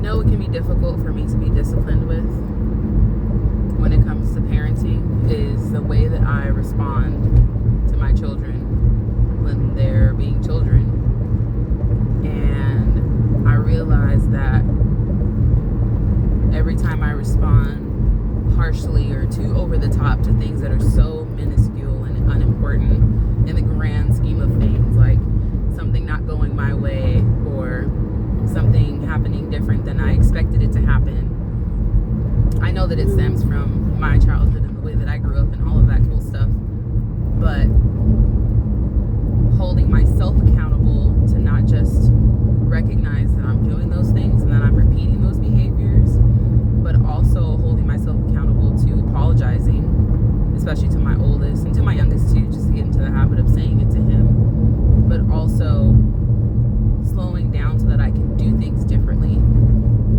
know it can be difficult for me to be disciplined with when it comes to parenting is the way that I respond to my children when they're being children. And I realize that every time I respond harshly or too over the top to things that are so minuscule and unimportant in the grand scheme of things, like something not going my way or something happening different than I expected it to happen, I know that it stems from my childhood and the way that I grew up and all of that cool stuff, but holding myself accountable to not just recognize that I'm doing those things and that I'm repeating those behaviors, but also holding myself accountable to apologizing, especially to my oldest and to my youngest too, just to get into the habit of saying it to him, but also slowing down so that I can do things differently,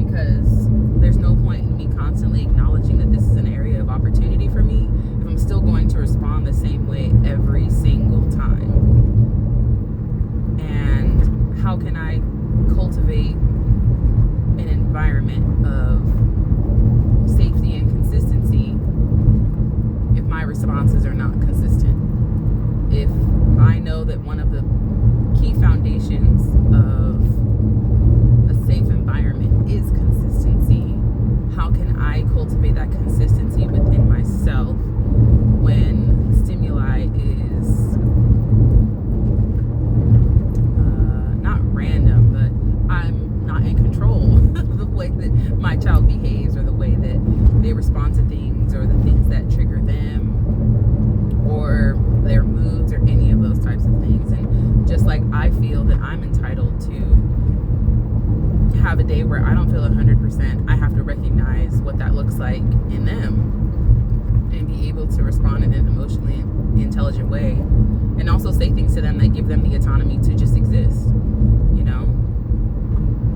because there's no point in me constantly acknowledging that this is an area of opportunity for me if I'm still going to respond the same way every single time. And how can I cultivate an environment of safety and consistency if my responses are not consistent? If I know that one of the key foundations of a safe environment is consistency, how can I cultivate that consistency within myself when stimuli is not random, but I'm not in control of the way that my child behaves or the way that they respond to things or the things that trigger them or their moods or any of those types of things. And just like I feel that I'm entitled to have a day where I don't feel 100%, I have to recognize what that looks like in them and be able to respond in an emotionally intelligent way, and also say things to them that give them the autonomy to just exist. You know,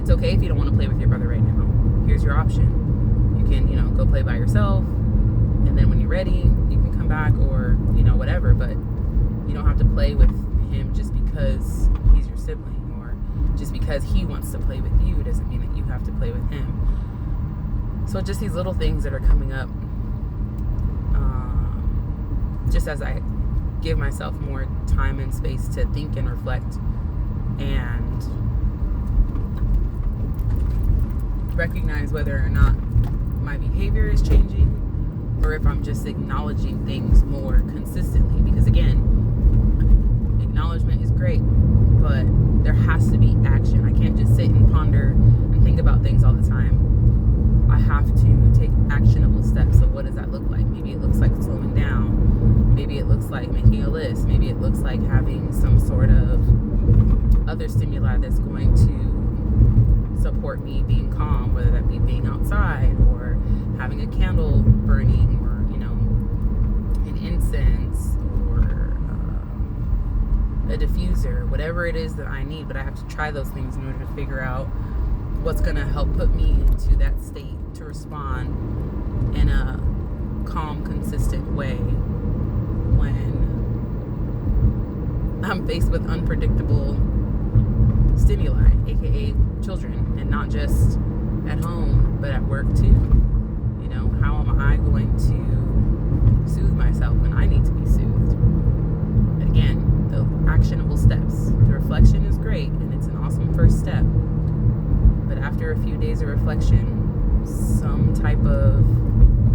it's okay if you don't want to play with your brother right now. Here's your option. You can, go play by yourself, and then when you're ready, you can come back, or, whatever, but you don't have to play with him just because he's your sibling, or just because he wants to play with you doesn't mean that you have to play with him. So just these little things that are coming up, just as I give myself more time and space to think and reflect and recognize whether or not my behavior is changing or if I'm just acknowledging things more consistently. Because again, acknowledgement is great, but there has to be action. I can't just sit and ponder and think about things all the time. I have to take actionable steps. So what does that look like? Maybe it looks like slowing down. Maybe it looks like making a list. Maybe it looks like having some sort of other stimuli that's going to support me being calm, whether that be being outside or having a candle burning, or an incense, or a diffuser, whatever it is that I need. But I have to try those things in order to figure out what's going to help put me into that state to respond in a calm, consistent way when I'm faced with unpredictable stimuli, aka children, and not just at home but at work too. How am I going to soothe myself when I need to be soothed? And again, the actionable steps. The reflection is great and it's an awesome first step, but after a few days of reflection, some type of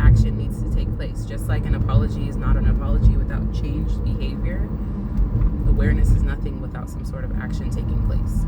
action needs to take place. Just like an apology is not an apology without changed behavior, awareness is nothing without some sort of action taking place.